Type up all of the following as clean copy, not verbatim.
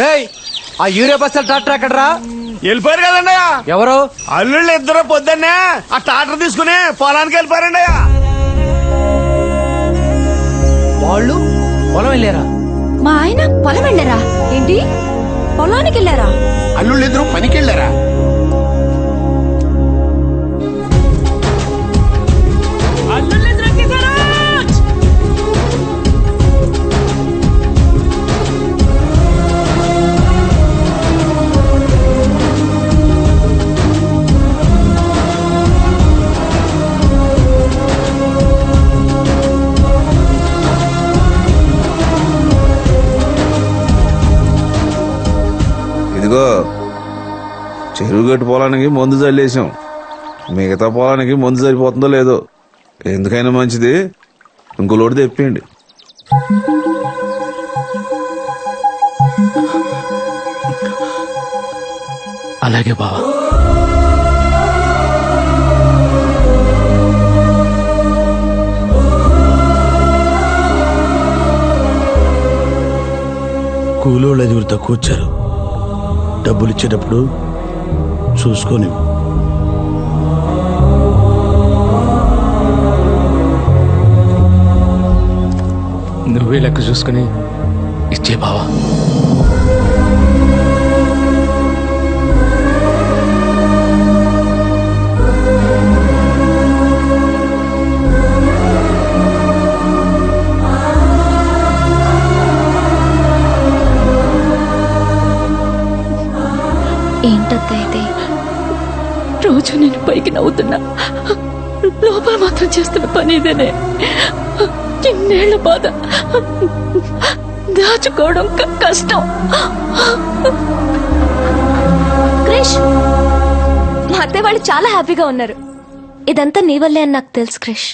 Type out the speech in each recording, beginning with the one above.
రేయ్, ఆ యూరియా బస్తాలు ట్రాక్టర్ ఎక్కడరా? వెళ్ళిపోయారు కదండి. ఎవరు? అల్లుళ్ళు ఇద్దరు పొద్దున్నే ఆ ట్రాక్టర్ తీసుకుని పొలానికి వెళ్ళిపోయారండి. వాళ్ళు పొలం వెళ్ళారా? మా ఆయన పొలం వెళ్ళారా? ఏంటి, పొలానికి వెళ్ళారా? అల్లుళ్ళు ఇద్దరు పనికి వెళ్ళారా? ఇదిగో చెరువు గట్టు పొలానికి మందు చల్లేసాం. మిగతా పొలానికి మందు సరిపోతుందో లేదో. ఎందుకైనా మంచిది ఇంకో లోటు తెప్పియండి. అలాగే బావా. కూలోళ్ళు ఎదురు తక్కువ వచ్చారు. డబ్బులు ఇచ్చేటప్పుడు చూసుకొని. నువ్వే లెక్క చూసుకుని ఇచ్చే బావా. ఏంటైతే రోజు నేను పైకి నవ్వుతున్నా, లోపల మాత్రం చేస్తున్న పని ఇదేనే. ఇన్నేళ్ల బాధ దాచుకోవడం కష్టం. క్రిష్, మా అత్తయ్య వాళ్ళు చాలా హ్యాపీగా ఉన్నారు. ఇదంతా నీ వల్లే అని నాకు తెలుసు క్రిష్.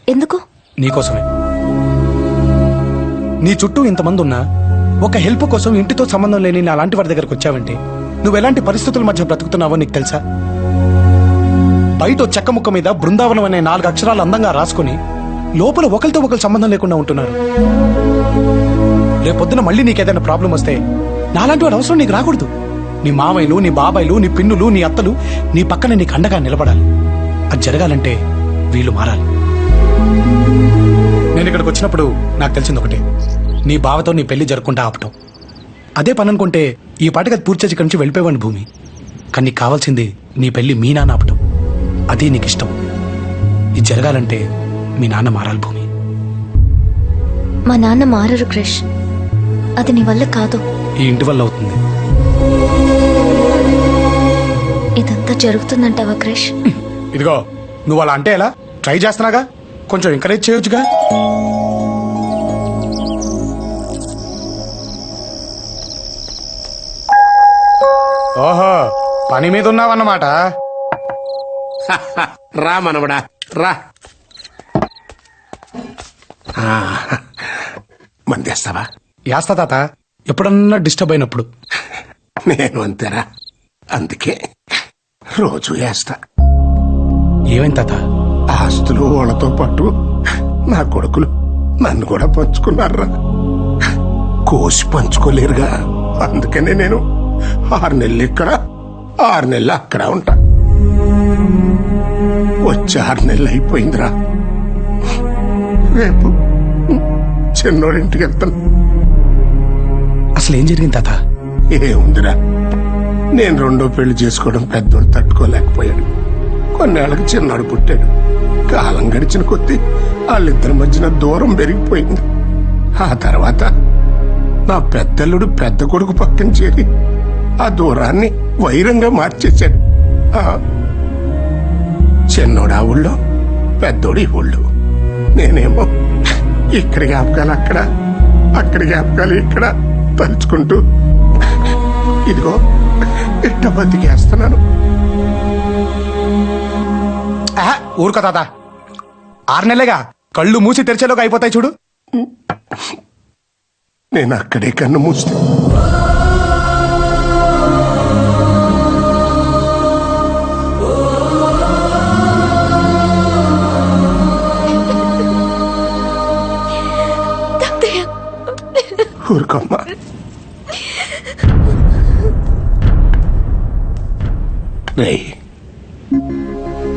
ఎందుకు? నీకోసమే. నీ చుట్టూ ఇంతమంది ఉన్నా ఒక హెల్ప్ కోసం ఇంటితో సంబంధం లేని నా లాంటి వాడి దగ్గరకు వచ్చావంటే నువ్వు ఎలాంటి పరిస్థితుల మధ్య బ్రతుకుతున్నావో నీకు తెలుసా? బయట చెక్క ముక్క మీద బృందావనం అనే 4 అక్షరాలు అందంగా రాసుకుని లోపల ఒకరితో ఒకరు సంబంధం లేకుండా ఉంటున్నారు. రేపొద్దున మళ్ళీ నీకేదైనా ప్రాబ్లం వస్తే నాలాంటి వాడు అవసరం నీకు రాకూడదు. నీ మామయ్యలు, నీ బాబాయిలు, నీ పిన్నులు, నీ అత్తలు నీ పక్కన నీకు అండగా నిలబడాలి. అది జరగాలంటే వీళ్ళు మారాలి. నేను ఇక్కడికి వచ్చినప్పుడు నాకు తెలిసింది ఒకటే, నీ బావతో నీ పెళ్లి జరుపుకుంటా ఆపటం. అదే పని అనుకుంటే ఈ పాటికి అది పూర్తి చేసి ఇక్కడి నుంచి వెళ్ళిపోయాను భూమి. కానీ నీకు కావాల్సింది నీ పెళ్లి మీ నాన్న ఆపటం. అదే నీకు ఇష్టం. ఇది జరగాలంటే మీ నాన్న మారాలి భూమి. మా నాన్న మారరు క్రిష్. అది నీ వల్ల కాదు, ఈ ఇంటి వల్ల అవుతుంది. ఇదంతా జరుగుతుందంటావా క్రిష్? ఇదిగో నువ్వు అలా అంటే ఎలా? ట్రై చేస్తున్నాగా, కొంచెం ఎంకరేజ్ చేయొచ్చుగా. ఓహో, పని మీద ఉన్నావన్నమాట. రా మనవడా రా. మందేస్తావా? యాస్తా తాత, ఎప్పుడన్నా డిస్టర్బ్ అయినప్పుడు. నేను అంతేరా, అందుకే రోజు వేస్తా. ఏమైంది తాత? ఆస్తులు వాళ్ళతో పాటు నా కొడుకులు నన్ను కూడా పంచుకున్నారా. కోసి పంచుకోలేరుగా, అందుకనే నేను 6 నెలలు ఇక్కడ 6 నెలలు అక్కడ ఉంటా. వచ్చి 6 నెలలు అయిపోయిందిరా. రేపు చిన్నోడింటికి వెళ్తాను. అసలు ఏం జరిగింది తాత? ఏముందిరా, నేను 2వ పెళ్లి చేసుకోవడం పెద్దోడు తట్టుకోలేకపోయాడు. కొన్నేళ్లకు చిన్నాడు పుట్టాడు. కాలం గడిచిన కొద్దీ వాళ్ళిద్దరి మధ్యన దూరం పెరిగిపోయింది. ఆ తర్వాత నా పెద్దల్లుడు పెద్ద కొడుకు పక్కన చేరి ఆ దూరాన్ని వైరంగా మార్చేశాడు. చిన్నోడు ఆ ఊళ్ళో, పెద్దోడు ఈ ఊళ్ళో. నేనేమో ఇక్కడి జ్ఞాపకాలు అక్కడ, అక్కడి జ్ఞాపకాలు ఇక్కడ తలుచుకుంటూ ఇదిగో ఇట్ట బతికేస్తున్నాను. ఊరుకో తాత, 6 నెలలేగా, కళ్ళు మూసి తెరిచేలోకి అయిపోతాయి చూడు. నేను అక్కడే కన్ను మూస్తే ఊరుకోమ్మా. రేయ్,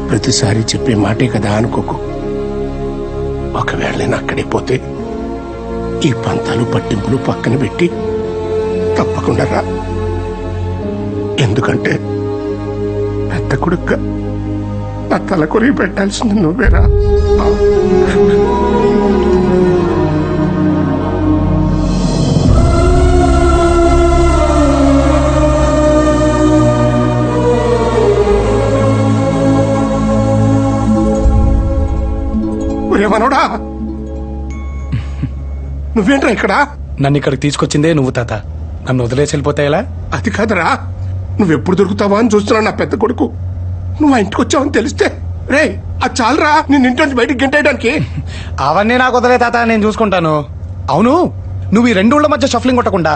ప్రతిసారి చెప్పే మాటే కదా అనుకోకు. ఒకవేళ నేను అక్కడే పోతే ఈ పంతాలు పట్టింపులు పక్కన పెట్టి తప్పకుండా రా. ఎందుకంటే పెద్ద కొడుక్క నా తల కొరిగి పెట్టాల్సింది నువ్వేరా. ఒరే మనోడా, నువ్వేంట్రా ఇక్కడ? నన్ను ఇక్కడికి తీసుకొచ్చిందే నువ్వు తాత. నన్ను వదిలేసి వెళ్ళిపోతే ఎలా? అది కాదురా, నువ్వెప్పుడు దొరుకుతావా అని చూస్తున్నావు నా పెద్ద కొడుకు. నువ్వు ఆ ఇంటికి వచ్చావని తెలిస్తే రే అది చాలరా నేను ఇంటి నుంచి బయటికి గంటేయడానికి. అవన్నీ నాకు వదిలే తాత, నేను చూసుకుంటాను. అవును, నువ్వు ఈ రెండు ఊళ్ళ మధ్య షఫ్లింగ్ కొట్టకుండా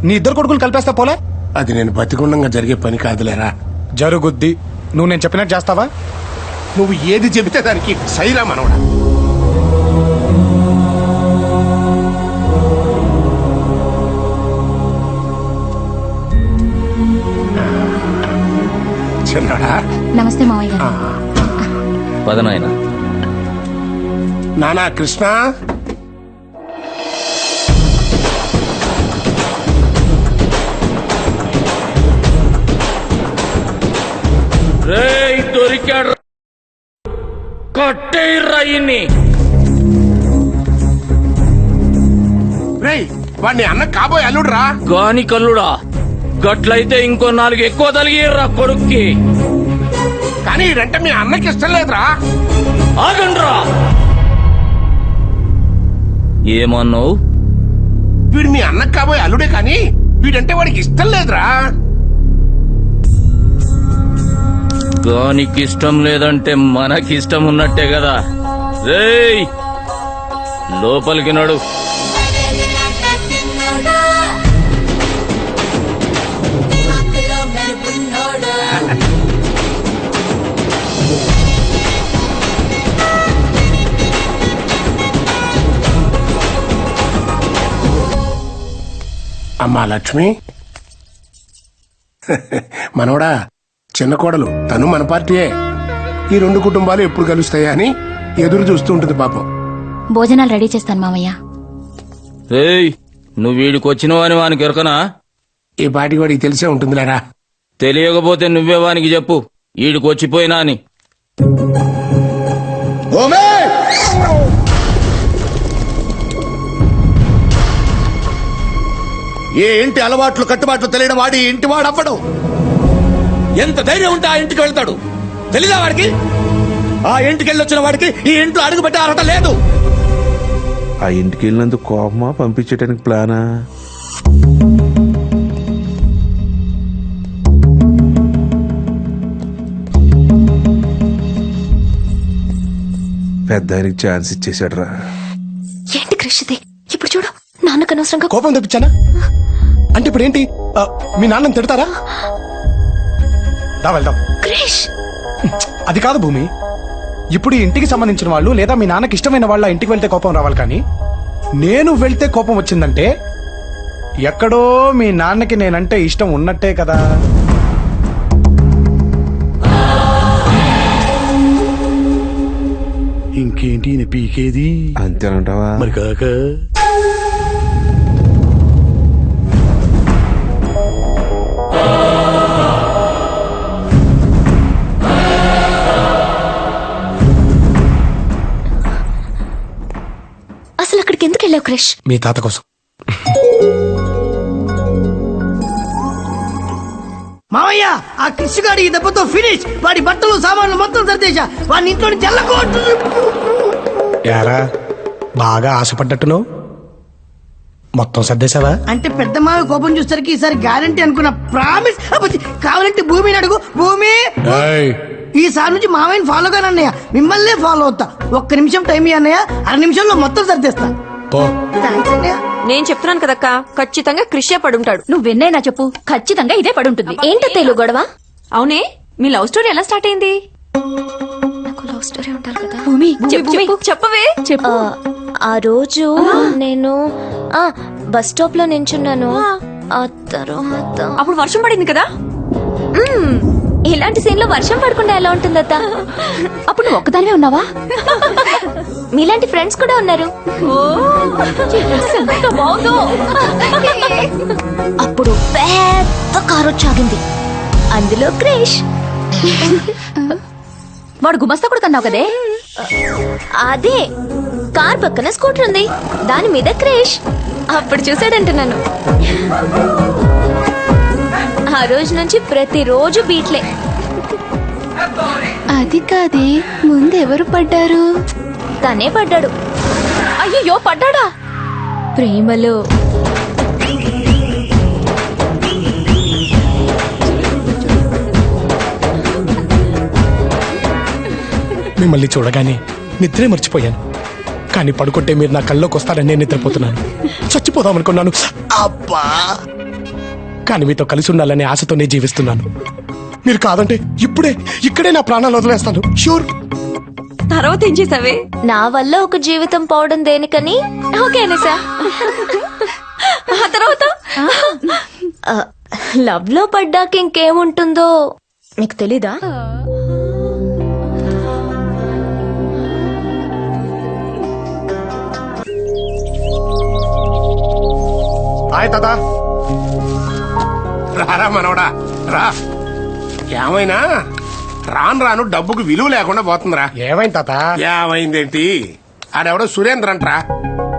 నీ ఇద్దరు కొడుకులు కలిపేస్తా పోలే? అది నేను బతికుండంగా జరిగే పని కాదులేరా. జరుగుద్ది. నువ్వు నేను చెప్పినట్టు చేస్తావా? నువ్వు ఏది చెబితే దానికి సైరా మనవడా. చిన్నాడా, నమస్తే మావయ్య గారు. పదనాయన నానా కృష్ణ, రేయ్ దొరికాడు, కట్టేయ్ రాయిని. రేయ్ వాడిని అన్న కాబోయే అల్లుడురా. గాని కల్లుడా, గట్లయితే ఇంకో 4 ఎక్కువ తలిగిర్రా కొడుక్కి. కానీ ఈడంటే మీ అన్నకి ఇష్టం లేదురా. ఆగండ్రా. ఏమన్నావు? వీడు మీ అన్నకి కాబోయే అల్లుడే కానీ వీడంటే వాడికి ఇష్టం లేదురా. గానికి ఇష్టం లేదంటే మనకి ఇష్టం ఉన్నట్టే కదా. రేయ్ లోపలికి నడు. అమ్మా లక్ష్మి, మనోడా చిన్న కోడలు, తను మన పార్టీయే. ఈ రెండు కుటుంబాలు ఎప్పుడు కలుస్తాయా అని ఎదురు చూస్తూ ఉంటుంది పాపం. భోజనాలు రెడీ చేస్తాను మావయ్య. రేయ్ నువ్వు వీడికి వచ్చినవని వానికి ఎరకనా? ఈ పాటి వాడికి తెలిసే ఉంటుందిలేరా. తెలియకపోతే నువ్వే వానికి చెప్పు వీడికి వచ్చిపోయినా అని. ఏ ఇంటి అలవాట్లు కట్టుబాట్లు తెలియని వాడి ఇంటి వాడు అవ్వడం. ఎంత ధైర్యం ఉంటే ఆ ఇంటికి వెళ్తాడు? తెలీదా వాడికి? ఆ ఇంటికి వెళ్ళొచ్చిన వాడికి ఈ ఇంట్లో అడుగు పెట్టే అర్హత లేదు. ఆ ఇంటికి వెళ్ళినందుకు కోపమా, పంపించడానికి ప్లానా? పెద్ద ఆయనకి ఛాన్స్ ఇచ్చేసాడు రా. ఏంటి క్రిష్ ఇది? ఇప్పుడు చూడు, నాన్నకు అనవసరంగా కోపం తెప్పించానా? అంటే ఇప్పుడు ఏంటి? మీ నాన్నని తిడతారా? దా వెళ్దాం. క్రిష్, అది కాదు భూమి. ఇప్పుడు ఈ ఇంటికి సంబంధించిన వాళ్ళు లేదా మీ నాన్నకి ఇష్టమైన వాళ్ళ ఇంటికి వెళ్తే కోపం రావాలి, కానీ నేను వెళ్తే కోపం వచ్చిందంటే ఎక్కడో మీ నాన్నకి నేనంటే ఇష్టం ఉన్నట్టే కదా. ఇంకేంటి ఈయన పీకేది? అంతేనంటావా? మరి కాక అసలు అక్కడికి ఎందుకు వెళ్ళావు క్రిష్? మీ తాత కోసం. మావయ్య, ఆ కృషిగాడి ఈ దెబ్బతో ఫినిష్. వాడి బట్టలు సామాన్లు మొత్తం సర్దేశా. వాడిని ఇంట్లో నుంచి వెళ్ళకూడదు. యారా బాగా ఆశపడ్డట్టును మొత్తం సర్దేశావా? అంటే పెద్ద మావ కోపం చూసరికి ఈసారి గ్యారంటీ అనుకున్న ప్రామిస్. కావాలంటే భూమిని అడుగు. భూమి, ఏయ్, ఈసారి నుంచి మావయ్యని ఫాలో గాని అన్నయ్య. మిమ్మల్నే ఫాలో అవుతా. 1 నిమిషం టైం ఇయ్యి అన్నయ్య, 1/2 నిమిషంలో మొత్తం సర్దేస్తా. పో. థాంక్స్ అన్నయ్య. నేను చెప్తున్నాను కదక్క, ఖచ్చితంగా క్రిషే పడుంటాడు. నువ్వు విన్నైనా చెప్పు, ఖచ్చితంగా ఇదే పడుంటుంది. ఏంటో తెలుగు గొడవ? అవునే, మీ లవ్ స్టోరీ ఎలా స్టార్ట్ అయింది? నాకు లవ్ స్టోరీ ఉండాలి కదా. భూమి చెప్పు చెప్పవే చెప్పు. ఆ రోజు నేను బస్ స్టాప్ లో నించున్నాను. ఆ తర్వాత అప్పుడు వర్షం పడింది కదా. ఇలాంటి సీన్ లో వర్షం పడకుండా ఎలా ఉంటుంది అత్త? అప్పుడు నువ్వు ఒక్కదానివే ఉన్నావా? మీలాంటి ఫ్రెండ్స్ కూడా ఉన్నారు. ఎంత బాగుందో. అప్పుడు పెద్ద కారు వచ్చాగింది, అందులో క్రిష్. వాడు గుమస్తా కూడా కన్నావు కదే. అదే కార్ పక్కన స్కూటర్ ఉంది, దాని మీద క్రిష్. అప్పుడు చూసాడంటున్నాను. ఆ రోజు నుంచి ప్రతిరోజు బీట్లే. అది కాదే, ముందు ఎవరు పడ్డారు? తనే పడ్డాడు. అయ్యో పడ్డాడా? ప్రేమలో. మిమ్మల్ని చూడగానే నిద్రే మర్చిపోయాను. కానీ పడుకుంటే మీరు నా కల్లోకి వస్తారని నేను నిద్రపోతున్నాను. చచ్చిపోదాం అనుకున్నాను. అబ్బా! కానీ మీతో కలిసి ఉండాలనే ఆశతోనే జీవిస్తున్నాను. మీరు కాదంటే ఇక్కడే నా ప్రాణాలు వదిలేస్తాను. షూర్. తర్వాత ఏం చేసావే? నా వల్ల ఒక జీవితం పోవడం దేనికని ఓకేనా సార్? ఆ తర్వాత లవ్ లో పడ్డాక ఇంకేముంటుందో నీకు తెలీదా? హాయ్ తాత. రారా మనవడా రా. ఏమైనా రాను డబ్బుకు విలువ లేకుండా పోతుందిరా. ఏమైంది తాత? ఏమైందేంటి, ఆడెవడో సురేంద్ర అంటరా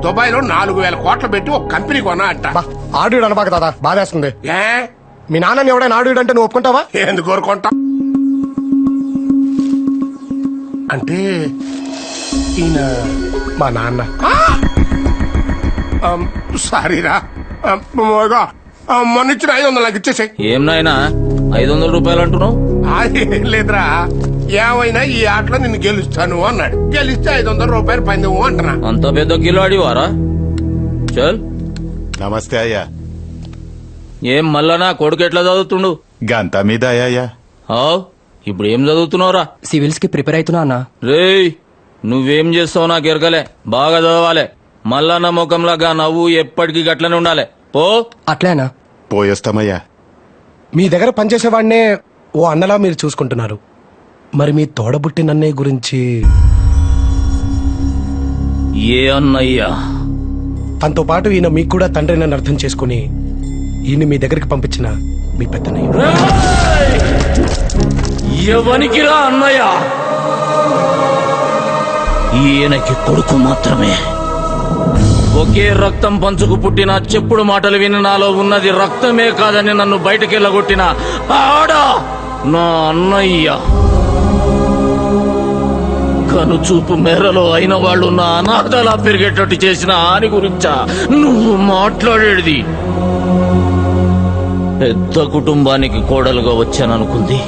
దుబాయ్ లో 4,000 కోట్లు పెట్టి ఒక కంపెనీ కొన్నా అంట. ఆడు అనబాక తాత, బాధేస్తుంది. ఏ మీ నాన్నని ఎవడైనా ఆడు అంటే నువ్వు ఒప్పుకుంటావా? ఎందుకు కోరుకుంటా? అంటే ఈయన మా నాన్న. సారీరా, మొన్న ఇచ్చిన 500 నాకు ఇచ్చేసాయి. ఏం నాయనా 500 రూపాయలు అంటున్నావు? లేదురా, ఏమైనా ఈ ఆటలో నిన్ను గెలుస్తాను అన్నాడు. గెలిస్తే 500 రూపాయలు పందెము అంటున్నా. అంత పెద్ద కిలాడి వారా? చల్. నమస్తే అయ్యా. ఏం మళ్ళా నా కొడుకు ఎట్లా చదువుతుండు? గంతా మీద అయ్యా. ఆవ్, ఇప్పుడు ఏం చదువుతున్నావురా? సివిల్స్ కి ప్రిపేర్ అవుతున్నా అన్న. రేయ్, నువ్వేం చేస్తావు నాకు ఎరకలే. బాగా చదవాలి. మళ్ళా నా ముఖంలాగా నవ్వు ఎప్పటికీ గట్లనే ఉండాలి. పో. అట్లేనా? పోయేస్తామయ్యా. మీ దగ్గర పనిచేసేవాడినే ఓ అన్నలా మీరు చూసుకుంటున్నారు. మరి మీ తోడబుట్టినన్నయ్య గురించి? ఏ అన్నయ్యా? తనతో పాటు ఈయన మీకు కూడా తండ్రినని అర్థం చేసుకుని ఈయన మీ దగ్గరికి పంపించిన మీ పెద్దన్నయ్య. ఎవనికి రా అన్నయ్య? ఈయనకి కొడుకు మాత్రమే. ఒకే రక్తం పంచుకు పుట్టిన చెప్పుడు మాటలు విని నాలో ఉన్నది రక్తమే కాదని నన్ను బయటకెళ్ళగొట్టిన ఆడ నా అన్నయ్య. కనుచూపు మేరలో అయిన వాళ్ళు నా అనాథలా పెరిగేటట్టు చేసిన ఆని గురించా నువ్వు మాట్లాడేది? పెద్ద కుటుంబానికి కోడలుగా వచ్చాననుకుంది.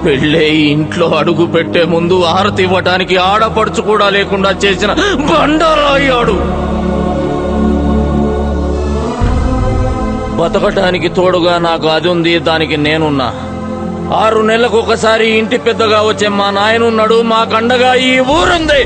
పెళ్ళే ఇంట్లో అడుగు పెట్టే ముందు ఆరతి ఇవ్వటానికి ఆడపడుచు కూడా లేకుండా చేసిన బండరాయాడు. బతకటానికి తోడుగా నాకు అది ఉంది, దానికి నేనున్నా. 6 నెలలకు ఒకసారి ఇంటి పెద్దగా వచ్చే మా నాయనున్నాడు. మా కండగా ఈ ఊరుంది.